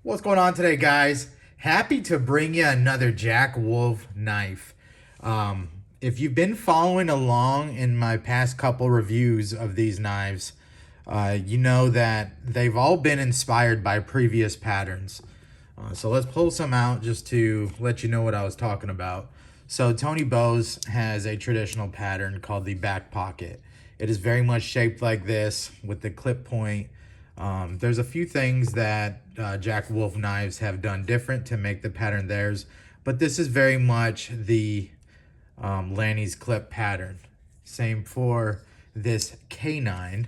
What's going on today, guys? Happy to bring you another Jack Wolf knife. If you've been following along in my past couple reviews of these knives, you know that they've all been inspired by previous patterns. So let's pull some out just to let you know what I was talking about. So Tony Bose has a traditional pattern called the back pocket. It is very much shaped like this with the clip point. There's a few things that Jack Wolf knives have done different to make the pattern theirs, but this is very much the Lanny's clip pattern. Same for this K9.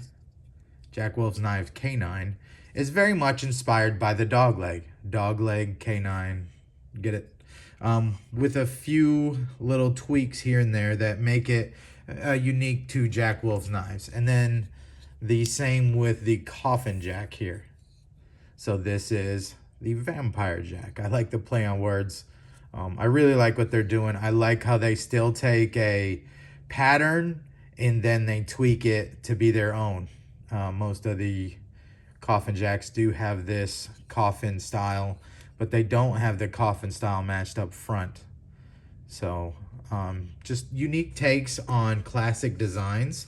Jack Wolf's knife K9 is very much inspired by the dog leg K9. Get it? With a few little tweaks here and there that make it unique to Jack Wolf's knives. And then the same with the Coffin Jack here. So this is the Vampire Jack. I like the play on words. I really like what they're doing. I like how they still take a pattern and then they tweak it to be their own. Most of the Coffin Jacks do have this coffin style, but they don't have the coffin style matched up front. So just unique takes on classic designs.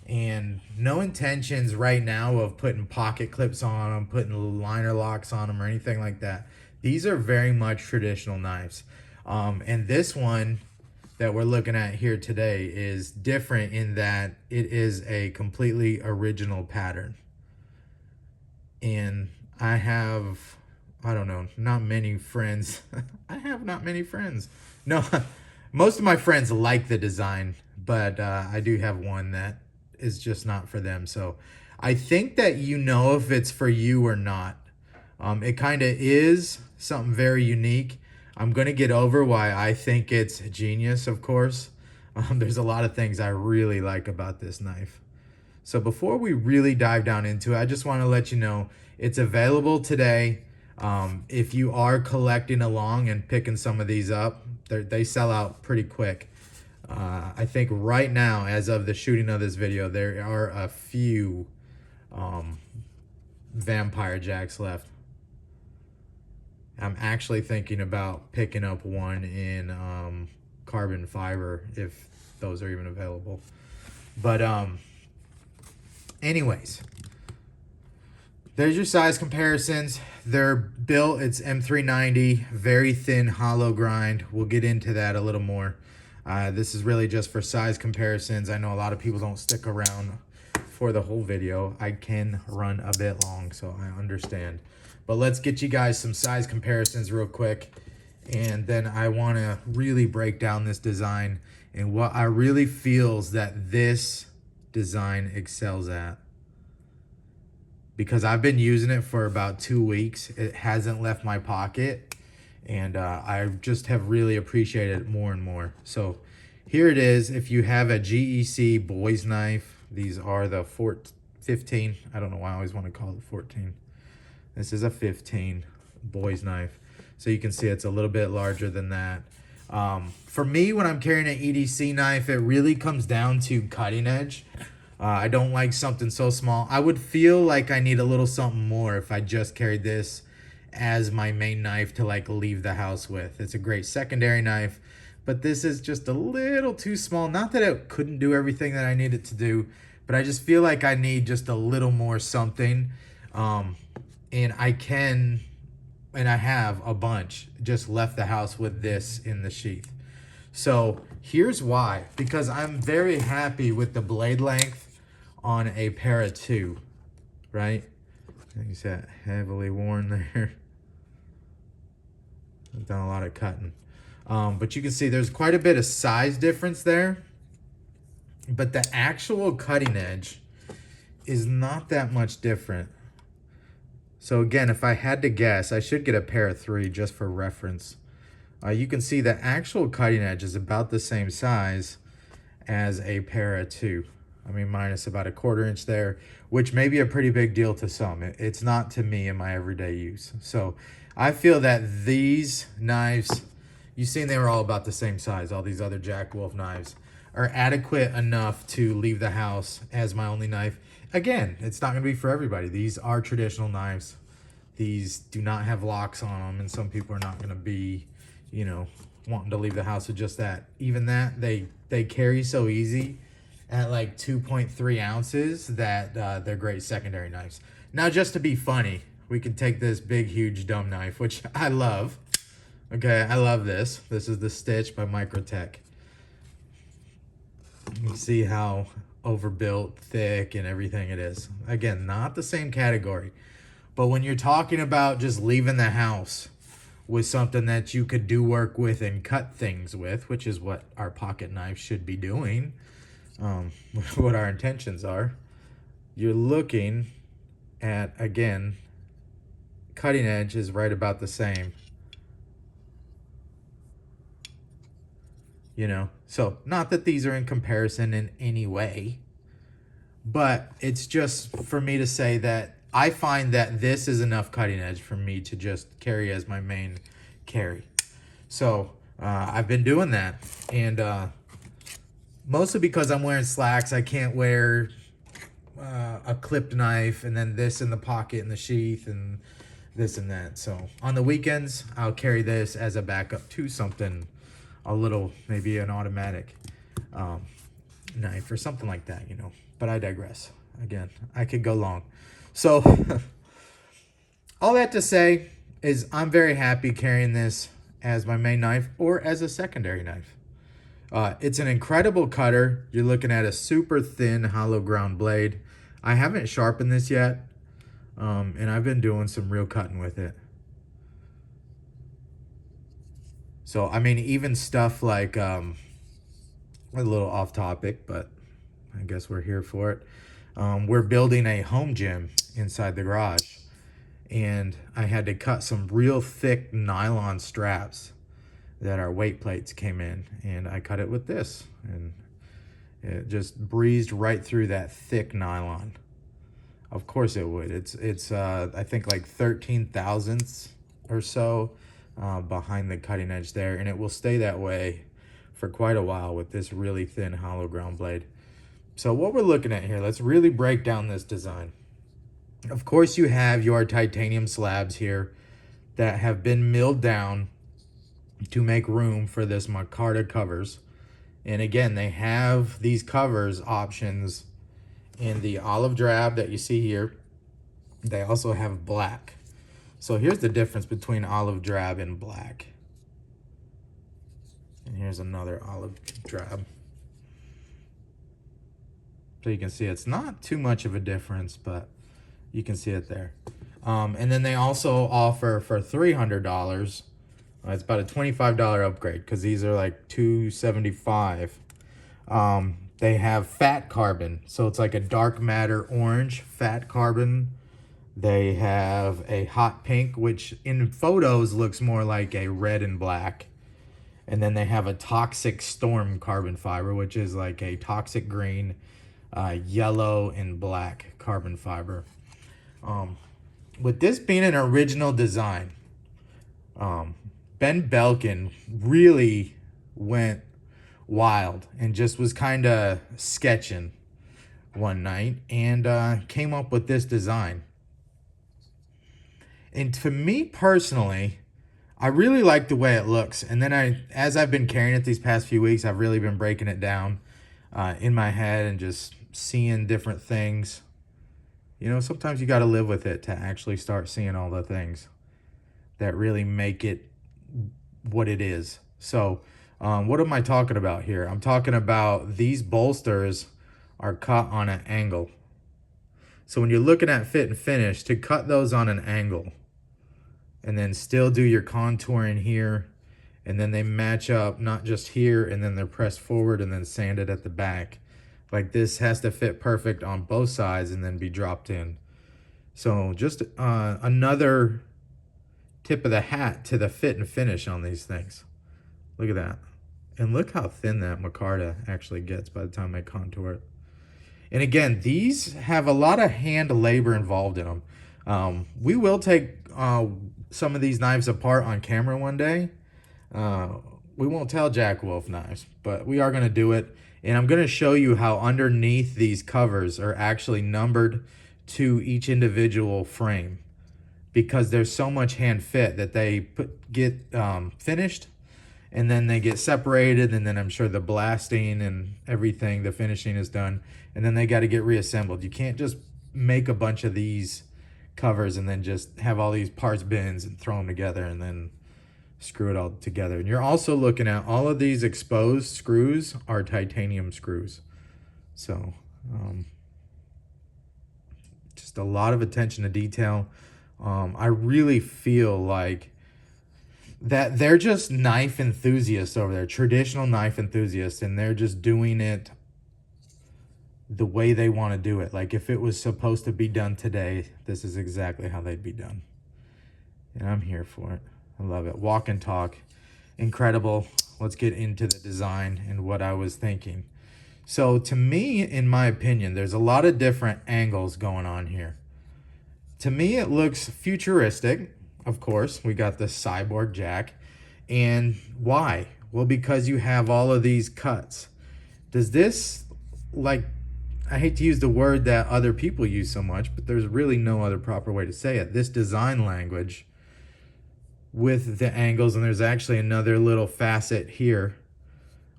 And no intentions right now of putting pocket clips on them, putting liner locks on them, or anything like that. These are very much traditional knives. And this one that we're looking at here today is different in that it is a completely original pattern. And I don't know, not many friends. I have not many friends. No, most of my friends like the design, but I do have one that is just not for them. So I think that you know if it's for you or not. It kind of is something very unique. I'm going to get over why I think it's genius, of course. There's a lot of things I really like about this knife. So before we really dive down into it, I just want to let you know it's available today. If you are collecting along and picking some of these up, they sell out pretty quick. I think right now, as of the shooting of this video, there are a few Vampire Jacks left. I'm actually thinking about picking up one in carbon fiber if those are even available. But anyways, there's your size comparisons. They're built, it's M390, very thin hollow grind. We'll get into that a little more. This is really just for size comparisons. I know a lot of people don't stick around for the whole video. I can run a bit long, so I understand. But let's get you guys some size comparisons real quick. And then I want to really break down this design and what I really feels that this design excels at. Because I've been using it for about 2 weeks. It hasn't left my pocket. And I just have really appreciated it more and more. So here it is. If you have a GEC boys knife, these are the 15. I don't know why I always want to call it 14. This is a 15 boys knife. So you can see it's a little bit larger than that. For me, when I'm carrying an EDC knife, it really comes down to cutting edge. I don't like something so small. I would feel like I need a little something more if I just carried this as my main knife to like leave the house with. It's a great secondary knife, but this is just a little too small. Not that it couldn't do everything that I need it to do, but I just feel like I need just a little more something. And I have a bunch just left the house with this in the sheath. So here's why, because I'm very happy with the blade length on a Para 2, right? You see that heavily worn there. I've done a lot of cutting. But you can see there's quite a bit of size difference there. But the actual cutting edge is not that much different. So again, if I had to guess, I should get a Para 3 just for reference. You can see the actual cutting edge is about the same size as a Para 2. I mean, minus about a 1/4 inch there, which may be a pretty big deal to some. It's not to me in my everyday use. So I feel that these knives, you've seen they were all about the same size, all these other Jack Wolf knives, are adequate enough to leave the house as my only knife. Again, it's not going to be for everybody. These are traditional knives. These do not have locks on them, and some people are not going to be, you know, wanting to leave the house with just that. Even that, they carry so easy at like 2.3 ounces that they're great secondary knives. Now, just to be funny, we can take this big, huge, dumb knife, which I love. Okay, I love this. This is the Stitch by Microtech. You see how overbuilt, thick, and everything it is. Again, not the same category. But when you're talking about just leaving the house with something that you could do work with and cut things with, which is what our pocket knife should be doing, what our intentions are, you're looking at, again, cutting edge is right about the same. You know, so not that these are in comparison in any way, but it's just for me to say that I find that this is enough cutting edge for me to just carry as my main carry. So I've been doing that, and mostly because I'm wearing slacks, I can't wear a clipped knife and then this in the pocket and the sheath and this and that. So on the weekends, I'll carry this as a backup to something a little, maybe an automatic knife or something like that, you know. But I digress. Again, I could go long. So all that to say is I'm very happy carrying this as my main knife or as a secondary knife. It's an incredible cutter. You're looking at a super thin hollow ground blade. I haven't sharpened this yet, and I've been doing some real cutting with it. So, I mean, even stuff like, a little off topic, but I guess we're here for it. We're building a home gym inside the garage, and I had to cut some real thick nylon straps that our weight plates came in, and I cut it with this, and it just breezed right through that thick nylon. Of course it would. It's I think like 13 thousandths or so behind the cutting edge there, and it will stay that way for quite a while with this really thin hollow ground blade. So what we're looking at here, let's really break down this design. Of course, you have your titanium slabs here that have been milled down to make room for this micarta covers. And again, they have these covers options in the olive drab that you see here. They also have black. So here's the difference between olive drab and black. And here's another olive drab. So you can see it's not too much of a difference, but you can see it there. And then they also offer for $300, it's about a $25 upgrade because these are like $275. They have fat carbon, so it's like a dark matter orange fat carbon. They have a hot pink, which in photos looks more like a red and black. And then they have a toxic storm carbon fiber, which is like a toxic green, yellow and black carbon fiber. With this being an original design, Ben Belkin really went wild and just was kind of sketching one night and came up with this design. And to me personally, I really like the way it looks. And then as I've been carrying it these past few weeks, I've really been breaking it down in my head and just seeing different things. You know, sometimes you got to live with it to actually start seeing all the things that really make it what it is. So what am I talking about here? I'm talking about these bolsters are cut on an angle. So when you're looking at fit and finish, to cut those on an angle and then still do your contouring here, and then they match up not just here, and then they're pressed forward and then sanded at the back. Like this has to fit perfect on both sides and then be dropped in. So just another tip of the hat to the fit and finish on these things. Look at that. And look how thin that micarta actually gets by the time I contour it. And again, these have a lot of hand labor involved in them. We will take some of these knives apart on camera one day. We won't tell Jack Wolf knives, but we are going to do it. And I'm going to show you how underneath these covers are actually numbered to each individual frame. because there's so much hand fit that they get finished, and then they get separated, and then I'm sure the blasting and everything, the finishing is done, and then they got to get reassembled. You can't just make a bunch of these covers and then just have all these parts bins and throw them together and then screw it all together. And you're also looking at all of these exposed screws are titanium screws. So just a lot of attention to detail. I really feel like that they're just knife enthusiasts over there, traditional knife enthusiasts, and they're just doing it the way they want to do it. Like if it was supposed to be done today, this is exactly how they'd be done. And I'm here for it. I love it. Walk and talk. Incredible. Let's get into the design and what I was thinking. So to me, in my opinion, there's a lot of different angles going on here. To me, it looks futuristic. Of course, we got the cyborg jack. And why? Well, because you have all of these cuts. Does this, like, I hate to use the word that other people use so much, but there's really no other proper way to say it. This design language with the angles, and there's actually another little facet here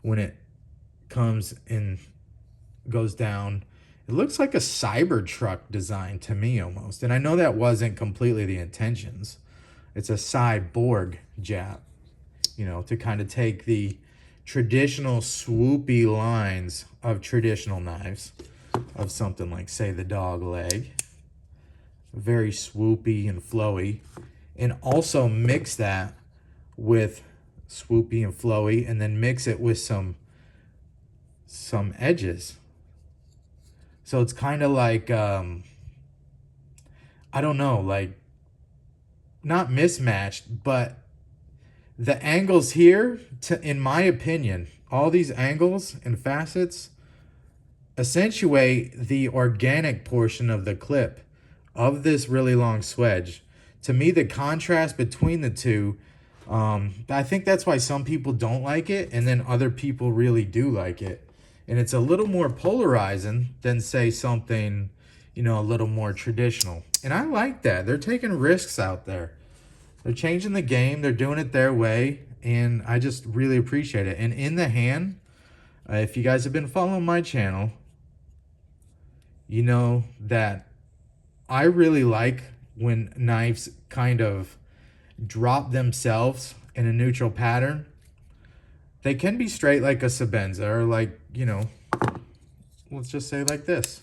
when it comes and goes down. It looks like a Cybertruck design to me almost. And I know that wasn't completely the intentions. It's a cyborg jab, you know, to kind of take the traditional swoopy lines of traditional knives, of something like, say, the dog leg, very swoopy and flowy, and also mix that with swoopy and flowy, and then mix it with some edges. So it's kind of like, I don't know, like, not mismatched, but the angles here, in my opinion, all these angles and facets accentuate the organic portion of the clip of this really long swedge. To me, the contrast between the two, I think that's why some people don't like it, and then other people really do like it. And it's a little more polarizing than, say, something, you know, a little more traditional. And I like that. They're taking risks out there. They're changing the game. They're doing it their way. And I just really appreciate it. And in the hand, if you guys have been following my channel, you know that I really like when knives kind of drop themselves in a neutral pattern. They can be straight like a Sebenza, or like, you know, let's just say like this.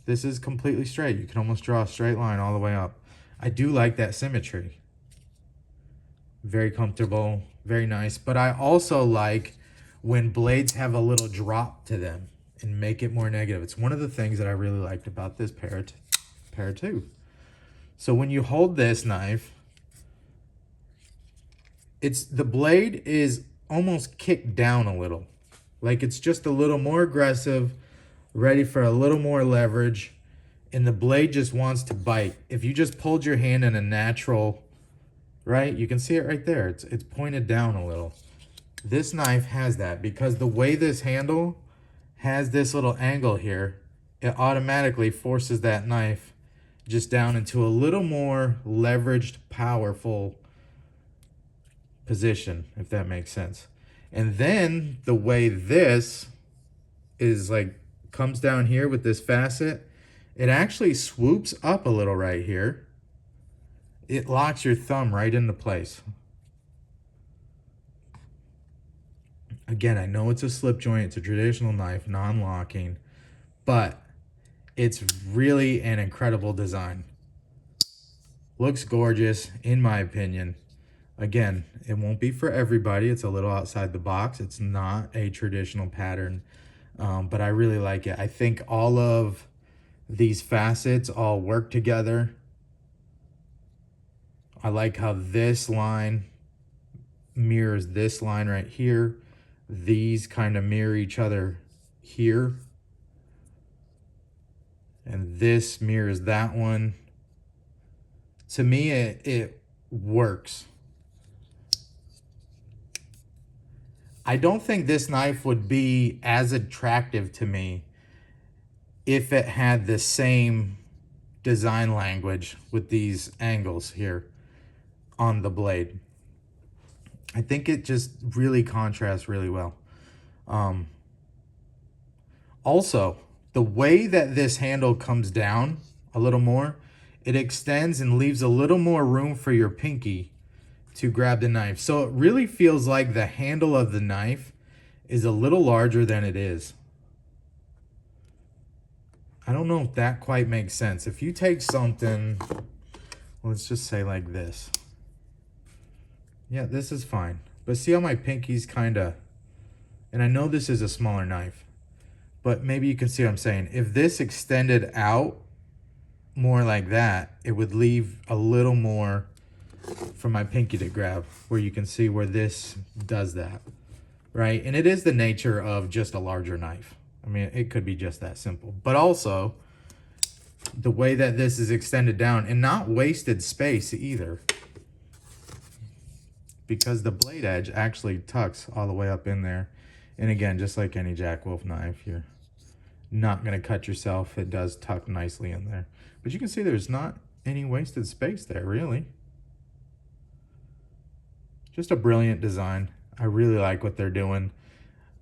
This is completely straight. You can almost draw a straight line all the way up. I do like that symmetry. Very comfortable, very nice. But I also like when blades have a little drop to them and make it more negative. It's one of the things that I really liked about this pair too. So when you hold this knife, the blade is almost kicked down a little. Like it's just a little more aggressive, ready for a little more leverage, and the blade just wants to bite. If you just pulled your hand in a natural, right, you can see it right there. It's pointed down a little. This knife has that because the way this handle has this little angle here, it automatically forces that knife just down into a little more leveraged, powerful position, if that makes sense. And then the way this is like comes down here with this facet, it actually swoops up a little right here. It locks your thumb right into place. Again, I know it's a slip joint, it's a traditional knife, non-locking, but it's really an incredible design. Looks gorgeous, in my opinion. Again, it won't be for everybody. It's a little outside the box. It's not a traditional pattern, but I really like it. I think all of these facets all work together. I like how this line mirrors this line right here. These kind of mirror each other here. And this mirrors that one. To me, it works. I don't think this knife would be as attractive to me if it had the same design language with these angles here on the blade. I think it just really contrasts really well. Also, the way that this handle comes down a little more, it extends and leaves a little more room for your pinky to grab the knife. So it really feels like the handle of the knife is a little larger than it is. I don't know if that quite makes sense. If you take something, let's just say like this. Yeah, this is fine. But see how my pinky's kind of, and I know this is a smaller knife, but maybe you can see what I'm saying. If this extended out more like that, it would leave a little more for my pinky to grab, where you can see where this does that, right? And it is the nature of just a larger knife. I mean, it could be just that simple. But also, the way that this is extended down and not wasted space either, because the blade edge actually tucks all the way up in there. And again, just like any Jack Wolf knife, you're not going to cut yourself. It does tuck nicely in there. But you can see there's not any wasted space there, really. Just a brilliant design. I really like what they're doing.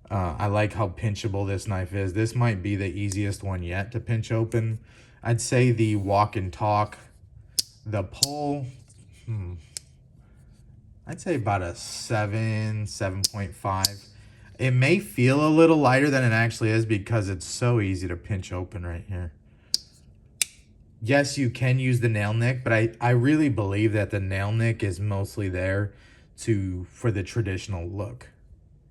I like how pinchable this knife is. This might be the easiest one yet to pinch open. I'd say the Walk and Talk, the pull, I'd say about a 7.5. It may feel a little lighter than it actually is because it's so easy to pinch open right here. Yes, you can use the nail nick, but I really believe that the nail nick is mostly there for the traditional look.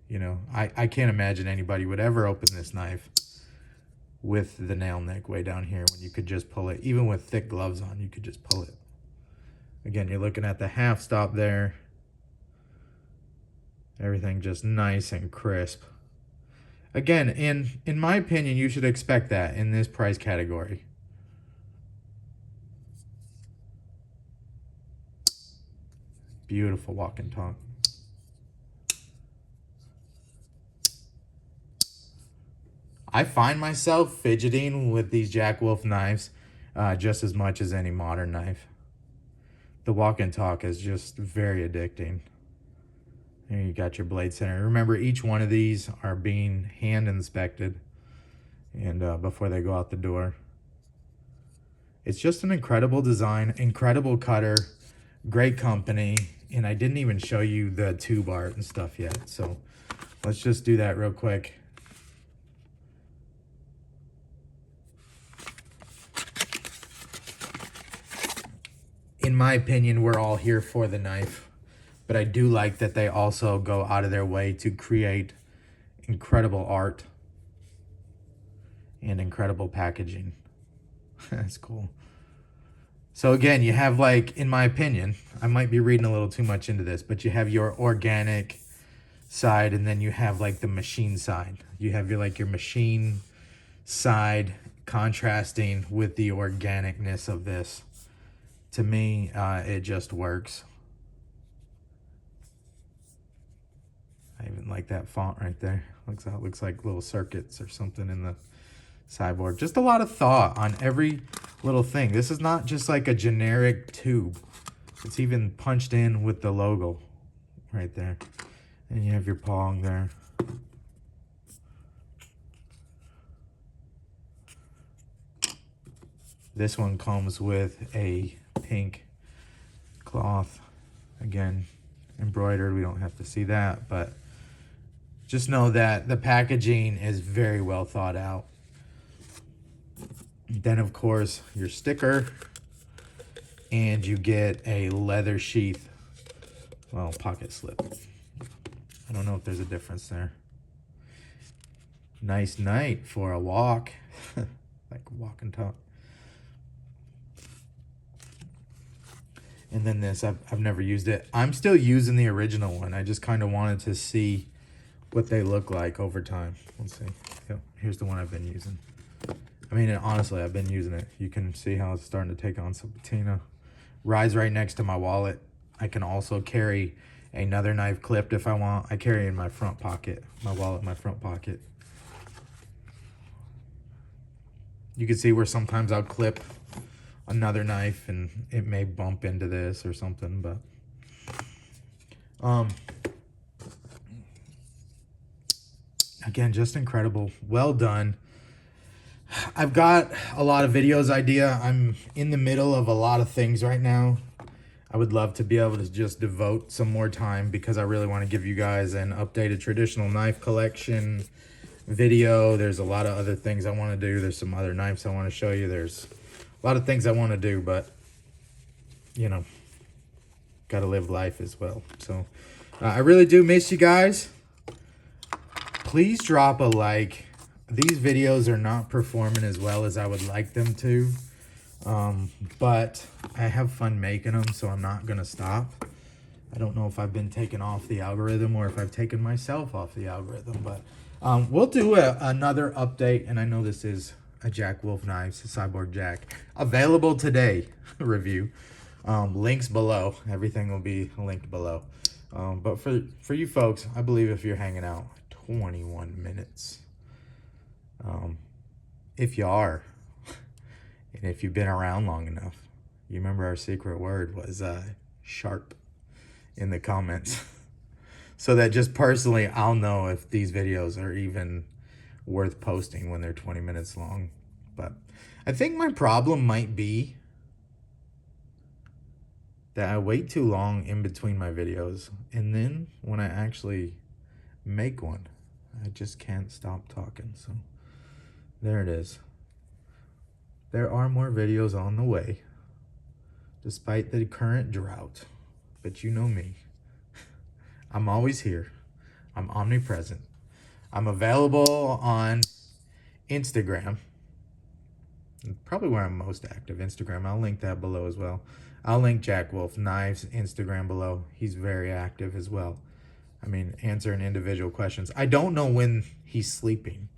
You know, I can't imagine anybody would ever open this knife with the nail nick way down here when you could just pull it. Even with thick gloves on, you could just pull it. Again, you're looking at the half stop there. Everything just nice and crisp. Again, in my opinion, you should expect that in this price category. Beautiful Walk and Talk. I find myself fidgeting with these Jack Wolf knives just as much as any modern knife. The Walk and Talk is just very addicting. There you got your blade center. Remember, each one of these are being hand inspected and before they go out the door. It's just an incredible design, incredible cutter, great company, and I didn't even show you the tube art and stuff yet. So let's just do that real quick. In my opinion, we're all here for the knife, but I do like that they also go out of their way to create incredible art and incredible packaging. That's cool. So again, you have, like, in my opinion, I might be reading a little too much into this, but you have your organic side and then you have like the machine side. You have your machine side contrasting with the organicness of this. To me, it just works. I even like that font right there. Looks like little circuits or something in the sideboard. Just a lot of thought on every little thing. This is not just like a generic tube. It's even punched in with the logo right there. And you have your pong there. This one comes with a pink cloth. Again, embroidered. We don't have to see that, but just know that the packaging is very well thought out. Then, of course, your sticker, and you get a leather sheath, well, pocket slip. I don't know if there's a difference there. Nice night for a walk, like Walk and Talk. And then this, I've never used it. I'm still using the original one. I just kind of wanted to see what they look like over time. Let's see. Yep, here's the one I've been using. I mean, honestly, I've been using it. You can see how it's starting to take on some patina. Rides right next to my wallet. I can also carry another knife clipped if I want. I carry it in my front pocket. My wallet in my front pocket. You can see where sometimes I'll clip another knife and it may bump into this or something, but again, just incredible. Well done. I've got a lot of videos idea. I'm in the middle of a lot of things right now. I would love to be able to just devote some more time because I really want to give you guys an updated traditional knife collection video. There's a lot of other things I want to do. There's some other knives I want to show you. There's a lot of things I want to do, but you know, got to live life as well. So I really do miss you guys. Please drop a like. These videos are not performing as well as I would like them to, but I have fun making them, so I'm not gonna stop. I don't know if I've been taken off the algorithm or if I've taken myself off the algorithm, but we'll do another update. And I know this is a Jack Wolf Knives, a Cyborg Jack, available today review. Links below. Everything will be linked below. But for you folks, I believe if you're hanging out 21 minutes, if you are, and if you've been around long enough, you remember our secret word was sharp in the comments. So that just personally, I'll know if these videos are even worth posting when they're 20 minutes long. But I think my problem might be that I wait too long in between my videos. And then when I actually make one, I just can't stop talking. So there it is. There are more videos on the way, despite the current drought. But you know me. I'm always here. I'm omnipresent. I'm available on Instagram. Probably where I'm most active, Instagram. I'll link that below as well. I'll link Jack Wolf Knives Instagram below. He's very active as well. I mean, answering individual questions. I don't know when he's sleeping,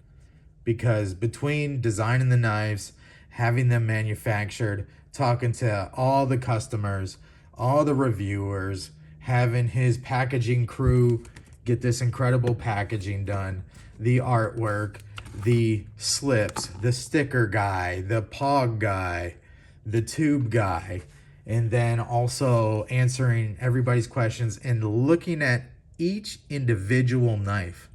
because between designing the knives, having them manufactured, talking to all the customers, all the reviewers, having his packaging crew get this incredible packaging done, the artwork, the slips, the sticker guy, the POG guy, the tube guy, and then also answering everybody's questions and looking at each individual knife.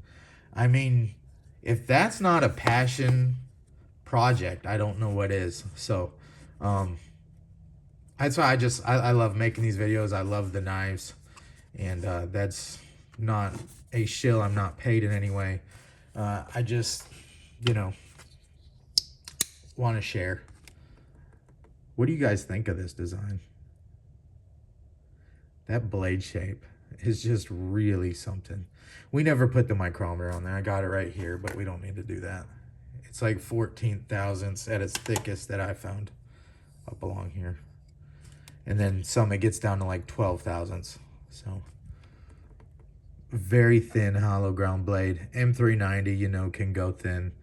I mean, if that's not a passion project, I don't know what is. So that's why I love making these videos. I love the knives, and that's not a shill. I'm not paid in any way. I just, you know, want to share. What do you guys think of this design? That blade shape is just really something. We never put the micrometer on there. I got it right here, but we don't need to do that. It's like 14 thousandths at its thickest that I found up along here. And then some, it gets down to like 12 thousandths. So very thin hollow ground blade. M390, you know, can go thin.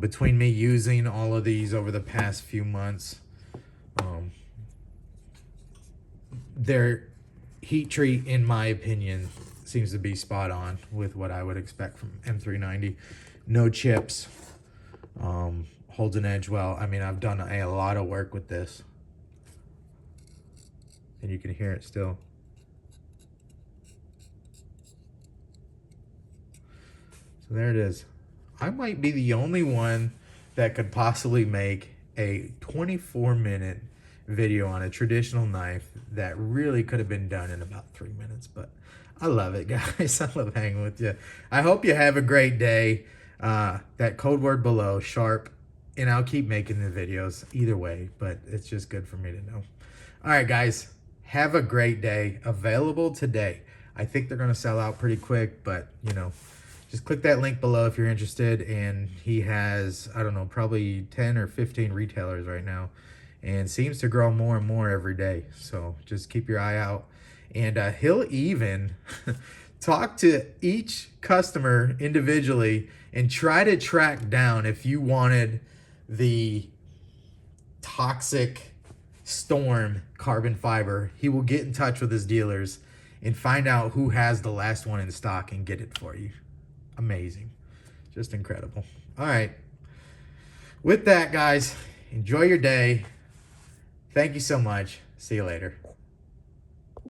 Between me using all of these over the past few months, their heat treat, in my opinion, seems to be spot on with what I would expect from M390. No chips, holds an edge well. I mean, I've done a lot of work with this, and you can hear it still. So there it is. I might be the only one that could possibly make a 24-minute video on a traditional knife that really could have been done in about 3 minutes. But I love it, guys. I love hanging with you. I hope you have a great day. That code word below, sharp, and I'll keep making the videos either way, but it's just good for me to know. All right, guys, have a great day. Available today. I think they're going to sell out pretty quick, but, you know, just click that link below if you're interested. And he has, I don't know, probably 10 or 15 retailers right now, and seems to grow more and more every day. So just keep your eye out. And he'll even talk to each customer individually and try to track down if you wanted the Toxic Storm carbon fiber. He will get in touch with his dealers and find out who has the last one in stock and get it for you. Amazing. Just incredible. All right. With that, guys, enjoy your day. Thank you so much. See you later.